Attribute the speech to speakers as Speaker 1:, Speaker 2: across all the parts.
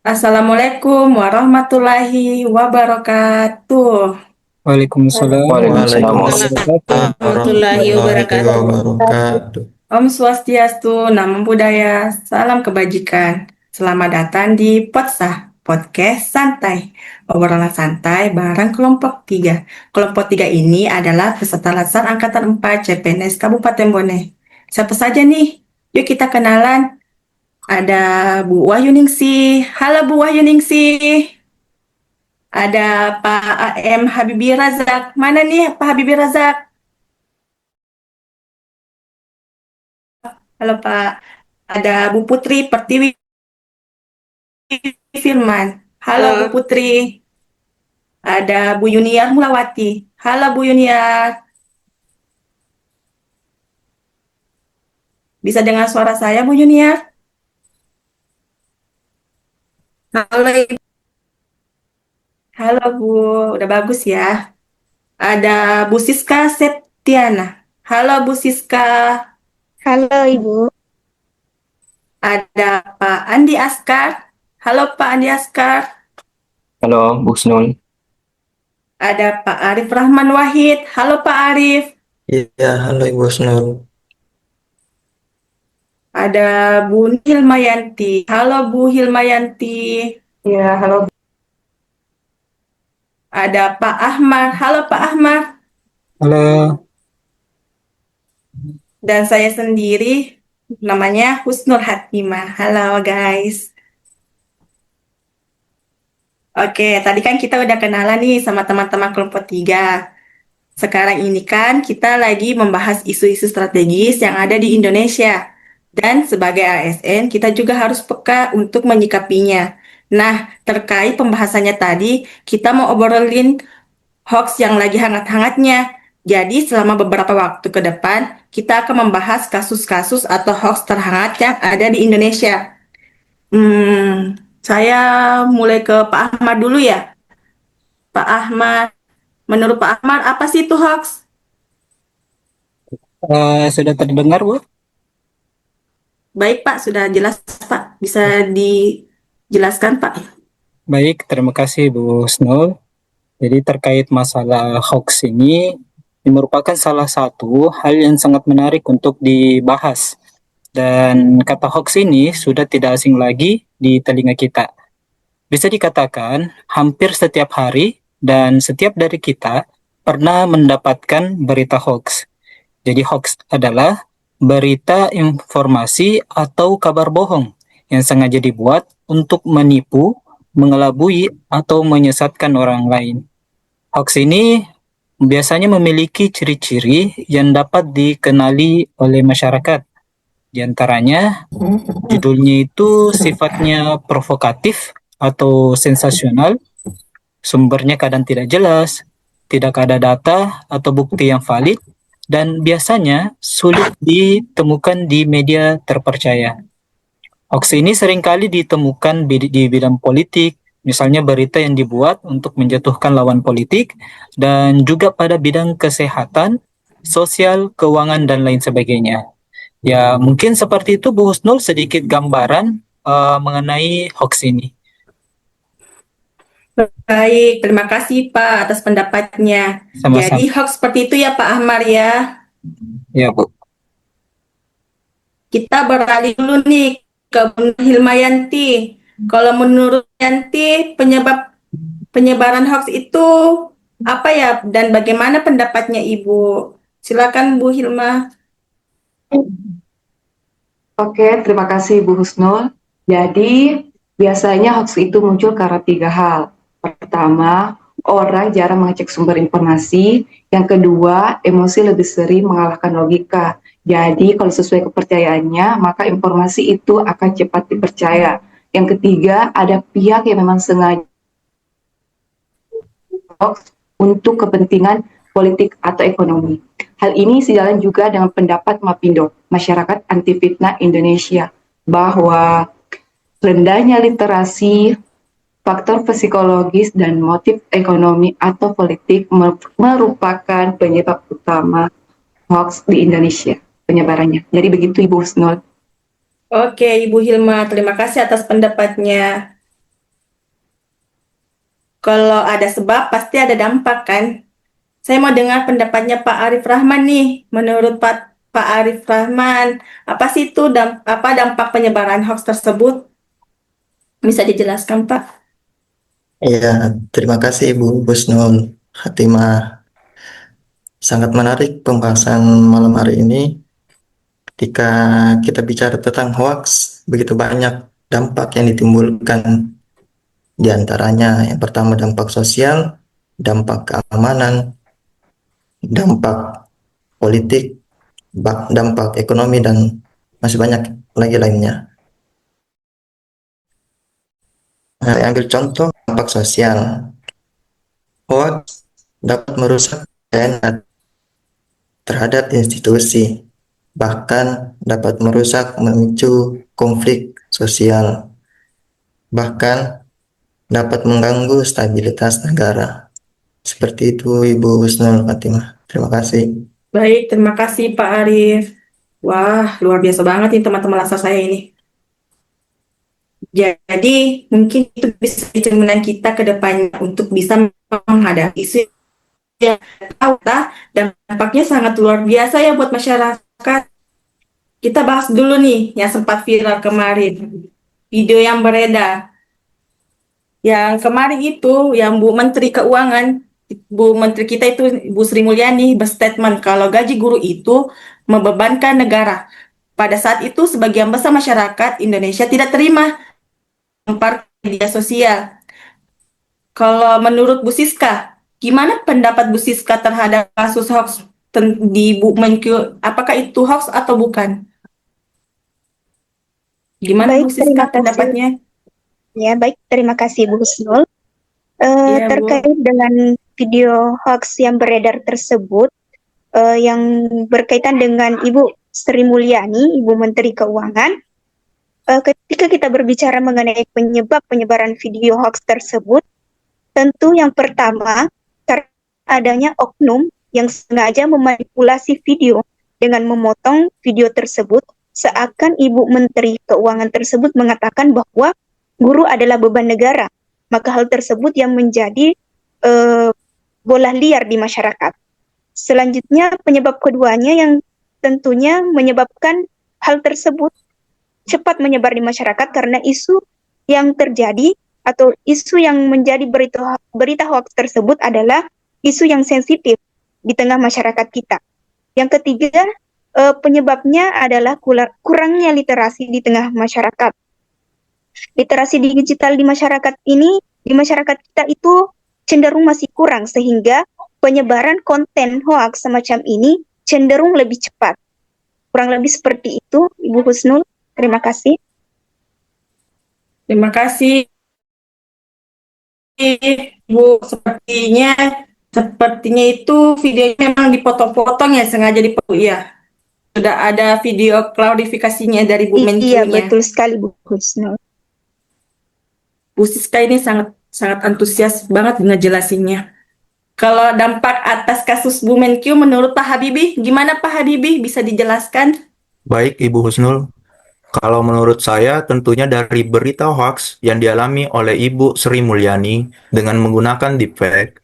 Speaker 1: Assalamualaikum warahmatullahi wabarakatuh.
Speaker 2: Waalaikumsalam
Speaker 3: Waalaikumsalam
Speaker 2: warahmatullahi wabarakatuh.
Speaker 4: Warahmatullahi
Speaker 3: warahmatullahi
Speaker 4: wabarakatuh.
Speaker 3: wabarakatuh.
Speaker 1: Om Swastiastu, Namo Buddhaya, salam kebajikan. Selamat datang di Potsah, Podcast Santai. Obrolan santai bareng kelompok 3. Kelompok 3 ini adalah peserta latsar Angkatan 4 CPNS Kabupaten Bone. Siapa saja nih? Yuk kita kenalan. Ada Bu Wahyuningsih. Halo Bu Wahyuningsih. Ada Pak AM Habibie Razak. Mana nih Pak Habibie Razak? Halo Pak. Ada Bu Putri Pertiwi Firman. Halo Bu
Speaker 4: Halo.
Speaker 1: Putri. Ada Bu Yuniar Mulawati. Halo Bu Yuniar. Bisa dengar suara saya Bu Yuniar?
Speaker 4: Halo Ibu.
Speaker 1: Halo Bu, udah bagus ya. Ada Bu Siska Septiana. Halo Bu Siska.
Speaker 5: Halo Ibu.
Speaker 1: Ada Pak Andi Askar. Halo Pak Andi Askar.
Speaker 3: Halo, Bu Snul.
Speaker 1: Ada Pak Arif Rahman Wahid. Halo Pak Arif.
Speaker 3: Iya, halo Ibu Snul.
Speaker 1: Ada Bu Hilmayanti. Halo Bu Hilmayanti.
Speaker 5: Ya, halo.
Speaker 1: Ada Pak Ahmad. Halo Pak Ahmad.
Speaker 2: Halo,
Speaker 1: Dan saya sendiri namanya Husnul Hatimah. Halo guys. Oke, tadi kan kita udah kenalan nih sama teman-teman kelompok 3. Sekarang ini kan kita lagi membahas isu-isu strategis yang ada di Indonesia. Dan sebagai ASN, kita juga harus peka untuk menyikapinya. Nah, terkait pembahasannya tadi, kita mau obrolin hoax yang lagi hangat-hangatnya. Jadi, selama beberapa waktu ke depan, kita akan membahas kasus-kasus atau hoax terhangat yang ada di Indonesia. Saya mulai ke Pak Ahmad dulu ya. Pak Ahmad, menurut Pak Ahmad, apa sih itu hoax?
Speaker 2: sudah terdengar Bu?
Speaker 1: Baik Pak, sudah jelas Pak. Bisa dijelaskan Pak?
Speaker 2: Baik, terima kasih Bu Snul. Jadi terkait masalah hoax ini merupakan salah satu hal yang sangat menarik untuk dibahas. Dan kata hoax ini sudah tidak asing lagi di telinga kita. Bisa dikatakan hampir setiap hari dan setiap dari kita pernah mendapatkan berita hoax. Jadi hoax adalah berita, informasi, atau kabar bohong yang sengaja dibuat untuk menipu, mengelabui, atau menyesatkan orang lain. Hoax ini biasanya memiliki ciri-ciri yang dapat dikenali oleh masyarakat. Di antaranya, judulnya itu sifatnya provokatif atau sensasional, sumbernya kadang tidak jelas, tidak ada data atau bukti yang valid, dan biasanya sulit ditemukan di media terpercaya. Hoax ini seringkali ditemukan di bidang politik, misalnya berita yang dibuat untuk menjatuhkan lawan politik, dan juga pada bidang kesehatan, sosial, keuangan, dan lain sebagainya. Ya, mungkin seperti itu Bu Husnul, sedikit gambaran mengenai hoax ini.
Speaker 1: Baik, terima kasih Pak atas pendapatnya.
Speaker 2: Sama-sama.
Speaker 1: Jadi hoax seperti itu ya Pak Ahmad ya.
Speaker 2: Ya Bu.
Speaker 1: Kita beralih dulu nih ke Bu Hilmayanti. Kalau menurut Yanti, penyebaran hoax itu apa ya dan bagaimana pendapatnya Ibu? Silakan Bu Hilma.
Speaker 5: Oke, terima kasih Bu Husnul. Jadi, biasanya hoax itu muncul karena tiga hal. Pertama, orang jarang mengecek sumber informasi. Yang kedua, emosi lebih sering mengalahkan logika. Jadi, kalau sesuai kepercayaannya, maka informasi itu akan cepat dipercaya. Yang ketiga, ada pihak yang memang sengaja hoax untuk kepentingan politik atau ekonomi. Hal ini sejalan juga dengan pendapat MAPindo, Masyarakat Anti Fitnah Indonesia, bahwa rendahnya literasi, faktor psikologis, dan motif ekonomi atau politik merupakan penyebab utama hoax di Indonesia, penyebarannya. Jadi begitu Ibu Husnul.
Speaker 1: Oke, Ibu Hilma, terima kasih atas pendapatnya. Kalau ada sebab, pasti ada dampak kan? Saya mau dengar pendapatnya Pak Arif Rahman nih. Menurut Pak Arif Rahman, apa sih itu apa dampak penyebaran hoax tersebut? Bisa dijelaskan, Pak?
Speaker 3: Ya, terima kasih Bu Husnul Khatimah. Sangat menarik pembahasan malam hari ini. Ketika kita bicara tentang hoax, begitu banyak dampak yang ditimbulkan. Di antaranya yang pertama dampak sosial, dampak keamanan, dampak politik, dampak ekonomi, dan masih banyak lagi lainnya. Nah, saya ambil contoh dampak sosial. Hoax dapat merusak kepercayaan terhadap institusi, bahkan dapat memicu konflik sosial, bahkan dapat mengganggu stabilitas negara. Seperti itu Ibu Husnul Fatimah. Terima kasih.
Speaker 1: Baik, terima kasih Pak Arif. Wah, luar biasa banget nih teman-teman laskar saya ini. Jadi, mungkin itu bisa jadi cerminan kita ke depannya untuk bisa menghadapi isu yang tahu dan dampaknya sangat luar biasa ya buat masyarakat. Kita bahas dulu nih yang sempat viral kemarin. Video yang beredar. Yang kemarin itu, yang Bu Menteri Keuangan, Bu Menteri kita itu, Bu Sri Mulyani, berstatement kalau gaji guru itu membebankan negara. Pada saat itu, sebagian besar masyarakat Indonesia tidak terima lempar media sosial. Kalau menurut Bu Siska, gimana pendapat Bu Siska terhadap kasus hoax di Bu Menkyu? Apakah itu hoax atau bukan? Gimana
Speaker 6: Baik,
Speaker 1: Bu Siska
Speaker 6: terima kasih.
Speaker 1: pendapatnya?
Speaker 6: Ya, baik, terima kasih Bu Husnul.
Speaker 1: Iya, Bu.
Speaker 6: Terkait dengan video hoax yang beredar tersebut, yang berkaitan dengan Ibu Sri Mulyani, Ibu Menteri Keuangan, ketika kita berbicara mengenai penyebab penyebaran video hoax tersebut, tentu yang pertama, karena adanya oknum yang sengaja memanipulasi video dengan memotong video tersebut, seakan Ibu Menteri Keuangan tersebut mengatakan bahwa guru adalah beban negara. Maka hal tersebut yang menjadi bola liar di masyarakat. Selanjutnya, penyebab keduanya yang tentunya menyebabkan hal tersebut cepat menyebar di masyarakat karena isu yang terjadi atau isu yang menjadi berita hoax tersebut adalah isu yang sensitif di tengah masyarakat kita. Yang ketiga, penyebabnya adalah kurangnya literasi di tengah masyarakat. Literasi digital di masyarakat kita itu cenderung masih kurang sehingga penyebaran konten hoax semacam ini cenderung lebih cepat. Kurang lebih seperti itu, Ibu Husnul. Terima kasih.
Speaker 1: Terima kasih, Bu. Sepertinya itu videonya memang dipotong-potong ya, sengaja dipotong ya. Sudah ada video klarifikasinya dari Bu
Speaker 6: Iya,
Speaker 1: Menkyu-nya.
Speaker 6: betul sekali Bu Husnul.
Speaker 1: Bu Siska ini sangat antusias banget ngejelasinnya. Kalau dampak atas kasus Bu Menkyu menurut Pak Habibie, gimana Pak Habibie? Bisa dijelaskan?
Speaker 7: Baik, Ibu Husnul. Kalau menurut saya, tentunya dari berita hoax yang dialami oleh Ibu Sri Mulyani dengan menggunakan deepfake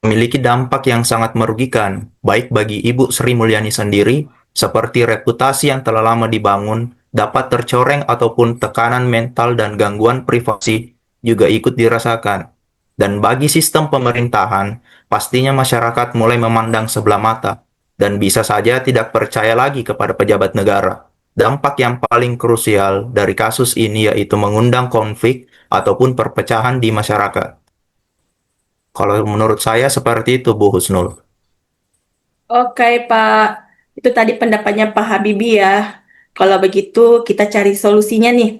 Speaker 7: memiliki dampak yang sangat merugikan, baik bagi Ibu Sri Mulyani sendiri, seperti reputasi yang telah lama dibangun, dapat tercoreng ataupun tekanan mental dan gangguan privasi juga ikut dirasakan. Dan bagi sistem pemerintahan, pastinya masyarakat mulai memandang sebelah mata dan bisa saja tidak percaya lagi kepada pejabat negara. Dampak yang paling krusial dari kasus ini yaitu mengundang konflik ataupun perpecahan di masyarakat. Kalau menurut saya seperti itu, Bu Husnul.
Speaker 1: Oke, Pak. Itu tadi pendapatnya Pak Habibie ya. Kalau begitu, kita cari solusinya nih.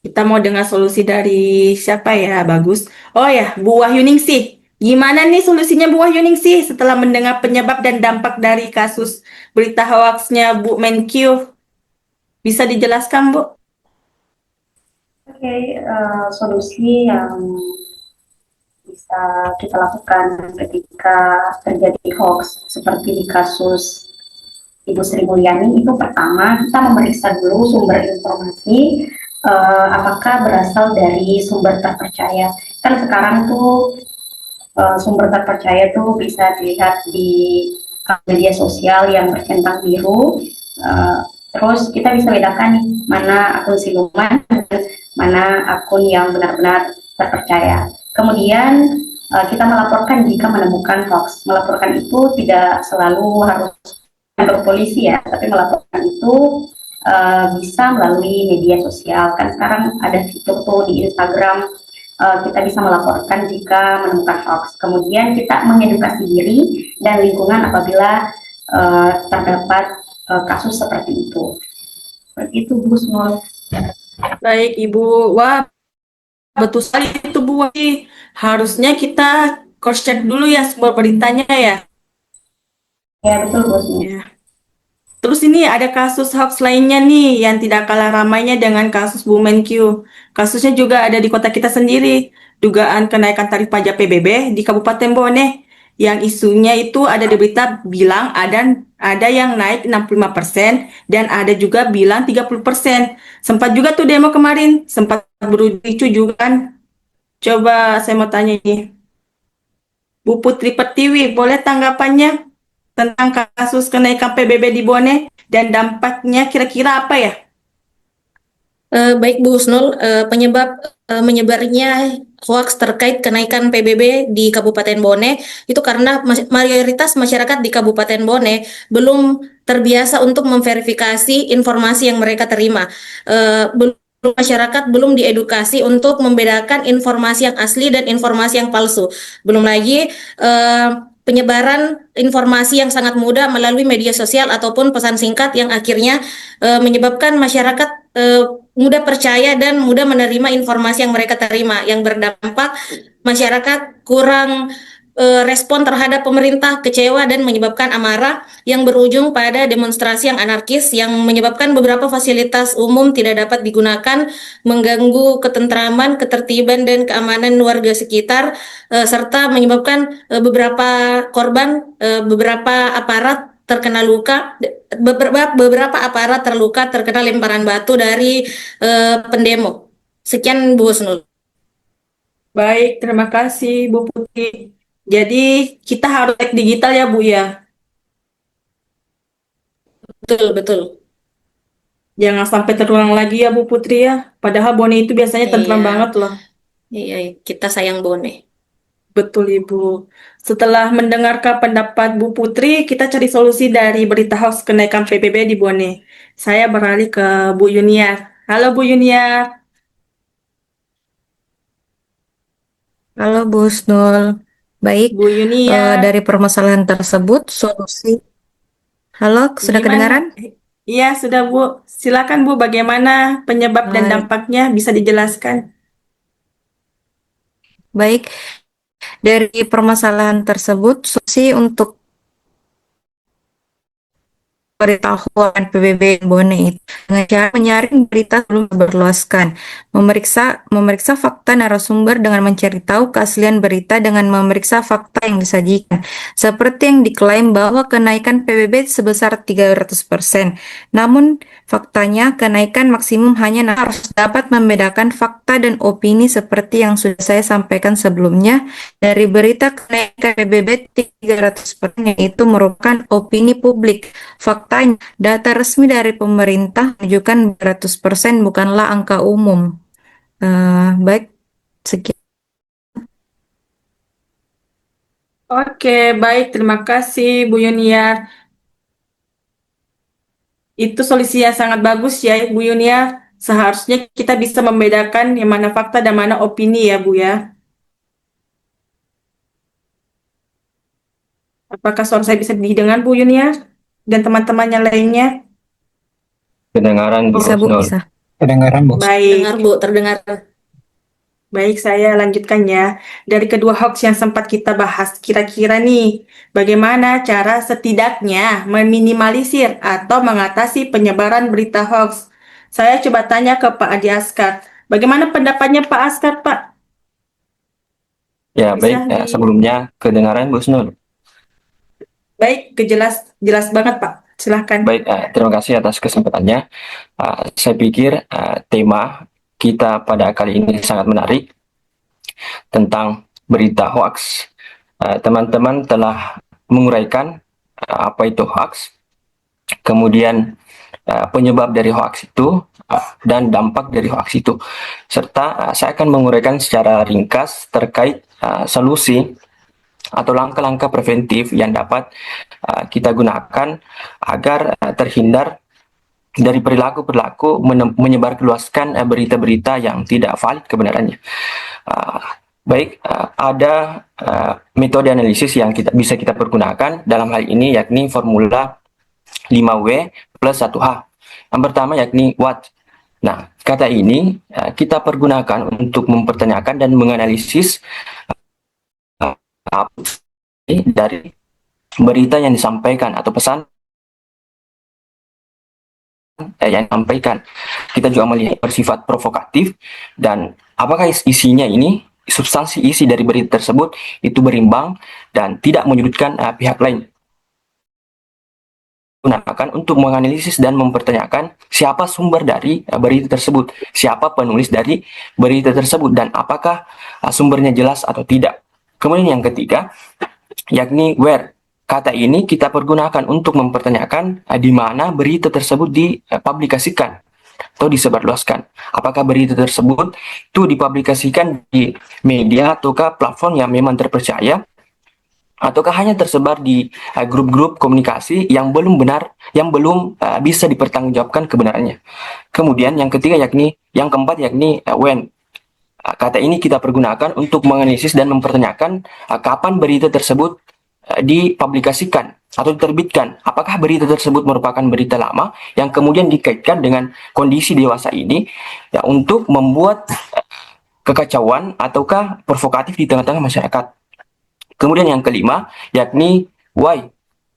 Speaker 1: Kita mau dengar solusi dari siapa ya? Bagus. Oh ya, Bu Wahyuningsih. Gimana nih solusinya Bu Wahyuningsih setelah mendengar penyebab dan dampak dari kasus berita hoaxnya Bu Menkyu? Bisa dijelaskan, Bu?
Speaker 8: Oke, solusi yang bisa kita lakukan ketika terjadi hoax seperti di kasus Ibu Sri Mulyani itu pertama kita memeriksa dulu sumber informasi apakah berasal dari sumber terpercaya. Kita Kan sekarang tuh sumber terpercaya tuh bisa dilihat di media sosial yang bercentang biru. Terus kita bisa bedakan nih mana akun siluman dan mana akun yang benar-benar terpercaya. Kemudian kita melaporkan jika menemukan hoax. Melaporkan itu tidak selalu harus kantor polisi ya, tapi melaporkan itu bisa melalui media sosial. Kan sekarang ada fitur tuh di Instagram, kita bisa melaporkan jika menemukan hoax. Kemudian kita mengedukasi diri dan lingkungan apabila terdapat kasus seperti itu. Seperti itu, Bu Smol.
Speaker 1: Baik, Ibu. Wah, betul sekali itu, Bu. Harusnya kita cross check dulu ya sumber beritanya ya.
Speaker 8: Ya, betul, Bu Smol.
Speaker 1: Ya. Terus ini ada kasus hoax lainnya nih yang tidak kalah ramainya dengan kasus Bumenkyu. Kasusnya juga ada di kota kita sendiri. Dugaan kenaikan tarif pajak PBB di Kabupaten Bone. Yang isunya itu ada di berita bilang ada yang naik 65% dan ada juga bilang 30%. Sempat juga tuh demo kemarin, sempat berujung juga kan. Coba saya mau tanya nih, Bu Putri Pertiwi, boleh tanggapannya tentang kasus kenaikan PBB di Bone dan dampaknya kira-kira apa ya?
Speaker 4: Baik Bu Husnul, penyebab menyebarnya hoaks terkait kenaikan PBB di Kabupaten Bone itu karena mayoritas masyarakat di Kabupaten Bone belum terbiasa untuk memverifikasi informasi yang mereka terima. Masyarakat belum diedukasi untuk membedakan informasi yang asli dan informasi yang palsu. Belum lagi penyebaran informasi yang sangat mudah melalui media sosial ataupun pesan singkat yang akhirnya menyebabkan masyarakat mudah percaya dan mudah menerima informasi yang mereka terima, yang berdampak masyarakat kurang respon terhadap pemerintah, kecewa dan menyebabkan amarah yang berujung pada demonstrasi yang anarkis yang menyebabkan beberapa fasilitas umum tidak dapat digunakan, mengganggu ketentraman, ketertiban dan keamanan warga sekitar, serta menyebabkan beberapa korban, beberapa aparat terkena luka, beberapa aparat terluka terkena lemparan batu dari pendemo. Sekian Bu Husnul.
Speaker 1: Baik, terima kasih Bu Putri. Jadi kita harus cek digital ya Bu ya.
Speaker 4: Betul, betul.
Speaker 1: Jangan sampai terulang lagi ya Bu Putri ya. Padahal Bone itu biasanya tentram
Speaker 4: Iya,
Speaker 1: banget loh.
Speaker 4: iya, kita sayang Bone.
Speaker 1: Betul Ibu. Setelah mendengarkan pendapat Bu Putri, kita cari solusi dari berita hoax kenaikan PBB di Bone. Saya beralih ke Bu Yuniar. Halo Bu Yuniar.
Speaker 9: Halo Bu Husnul. Baik,
Speaker 1: Bu Yuniar,
Speaker 9: dari permasalahan tersebut solusi. Halo, sudah
Speaker 1: gimana?
Speaker 9: kedengaran?
Speaker 1: Iya, sudah Bu. Silakan Bu, bagaimana penyebab dan
Speaker 9: Baik,
Speaker 1: dampaknya bisa dijelaskan?
Speaker 9: baik. Dari permasalahan tersebut solusi untuk pemberitahuan PBB Bone itu dengan cara menyaring berita sebelum diberluaskan, memeriksa fakta narasumber dengan mencari tahu keaslian berita dengan memeriksa fakta yang disajikan, seperti yang diklaim bahwa kenaikan PBB sebesar 300%. Namun faktanya kenaikan maksimum hanya harus dapat membedakan fakta dan opini seperti yang sudah saya sampaikan sebelumnya. Dari berita kenaikan PBB 300% yaitu merupakan opini publik. Faktanya, data resmi dari pemerintah menunjukkan 100% bukanlah angka umum. Baik, sekian.
Speaker 1: Oke, baik. Terima kasih Bu Yuniar. Itu solusi yang sangat bagus ya Bu Yuniar. Seharusnya kita bisa membedakan yang mana fakta dan mana opini ya Bu ya. Apakah suara saya bisa didengar Bu Yuniar dan teman-teman yang lainnya?
Speaker 10: Kedengaran Bu
Speaker 9: Bisa Bu,
Speaker 10: Husnul.
Speaker 9: bisa.
Speaker 2: Kedengaran, Bu?
Speaker 4: Dengar
Speaker 1: Baik.
Speaker 4: Bu, terdengar.
Speaker 1: Baik, saya lanjutkan ya. Dari kedua hoax yang sempat kita bahas, kira-kira nih, bagaimana cara setidaknya meminimalisir atau mengatasi penyebaran berita hoax? Saya coba tanya ke Pak Adi Askar. Bagaimana pendapatnya Pak Askar, Pak?
Speaker 10: Ya,
Speaker 1: Bisa
Speaker 10: baik. Sebelumnya kedengaran Bu Husnul.
Speaker 1: Baik, jelas banget, Pak. Silahkan.
Speaker 10: Baik, terima kasih atas kesempatannya. Saya pikir tema kita pada kali ini sangat menarik tentang berita hoax. Teman-teman telah menguraikan apa itu hoax, kemudian penyebab dari hoax itu dan dampak dari hoax itu, serta saya akan menguraikan secara ringkas terkait solusi atau langkah-langkah preventif yang dapat kita gunakan agar terhindar dari perilaku-perilaku menyebarluaskan berita-berita yang tidak valid kebenarannya. Baik, ada metode analisis yang bisa kita pergunakan dalam hal ini, yakni formula 5W plus 1H. Yang pertama yakni what. Nah, kata ini kita pergunakan untuk mempertanyakan dan menganalisis dari berita yang disampaikan atau pesan yang disampaikan. Kita juga melihat bersifat provokatif dan apakah isinya ini, substansi isi dari berita tersebut itu berimbang dan tidak menyudutkan pihak lain. Gunakan untuk menganalisis dan mempertanyakan siapa sumber dari berita tersebut, siapa penulis dari berita tersebut, dan apakah sumbernya jelas atau tidak. Kemudian yang ketiga, yakni where. Kata ini kita pergunakan untuk mempertanyakan di mana berita tersebut dipublikasikan atau disebarluaskan. Apakah berita tersebut itu dipublikasikan di media ataukah platform yang memang terpercaya, ataukah hanya tersebar di grup-grup komunikasi yang belum benar, yang belum bisa dipertanggungjawabkan kebenarannya. Kemudian yang keempat yakni when. Kata ini kita pergunakan untuk menganalisis dan mempertanyakan kapan berita tersebut dipublikasikan atau diterbitkan. Apakah berita tersebut merupakan berita lama yang kemudian dikaitkan dengan kondisi dewasa ini ya, untuk membuat kekacauan ataukah provokatif di tengah-tengah masyarakat. Kemudian yang kelima yakni why.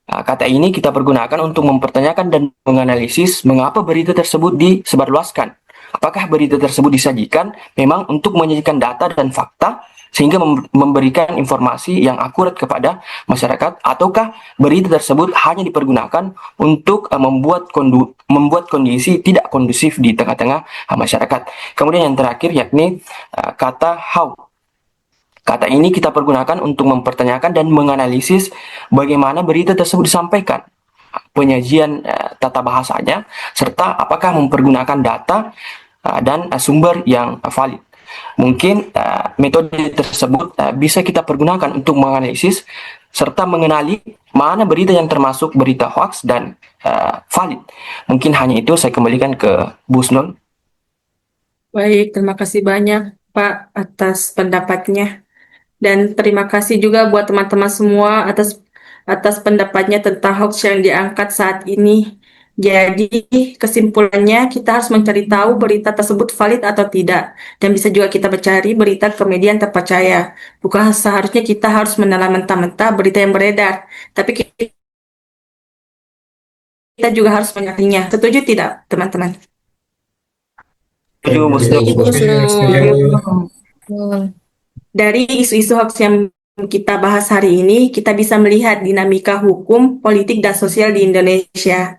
Speaker 10: Kata ini kita pergunakan untuk mempertanyakan dan menganalisis mengapa berita tersebut disebarluaskan. Apakah berita tersebut disajikan memang untuk menyajikan data dan fakta sehingga memberikan informasi yang akurat kepada masyarakat, ataukah berita tersebut hanya dipergunakan untuk membuat kondisi tidak kondusif di tengah-tengah masyarakat. Kemudian yang terakhir yakni kata how. Kata ini kita pergunakan untuk mempertanyakan dan menganalisis bagaimana berita tersebut disampaikan, penyajian tata bahasanya, serta apakah mempergunakan data dan sumber yang valid. Mungkin metode tersebut bisa kita pergunakan untuk menganalisis serta mengenali mana berita yang termasuk berita hoax dan valid. Mungkin hanya itu, saya kembalikan ke Bu Snul.
Speaker 1: Baik, terima kasih banyak Pak atas pendapatnya. Dan terima kasih juga buat teman-teman semua atas pendapatnya tentang hoax yang diangkat saat ini. Jadi, kesimpulannya kita harus mencari tahu berita tersebut valid atau tidak. Dan bisa juga kita mencari berita ke media yang terpercaya. Bukan seharusnya kita harus menelan mentah-mentah berita yang beredar. Tapi kita juga harus menyaksinya. Setuju tidak, teman-teman?
Speaker 10: Setuju, Bu Snul.
Speaker 1: Dari isu-isu hoax yang kita bahas hari ini, kita bisa melihat dinamika hukum, politik, dan sosial di Indonesia.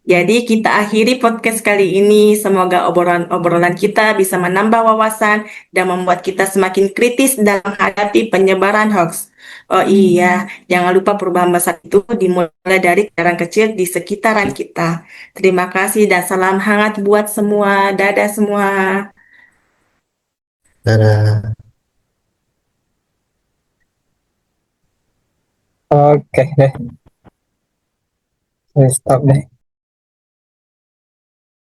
Speaker 1: Jadi kita akhiri podcast kali ini. Semoga obrolan kita bisa menambah wawasan dan membuat kita semakin kritis dalam menghadapi penyebaran hoax. Oh iya, jangan lupa perubahan besar itu dimulai dari kesadaran kecil di sekitaran kita. Terima kasih dan salam hangat buat semua. Dadah semua.
Speaker 3: Dadah.
Speaker 2: Oke deh. Saya stop deh.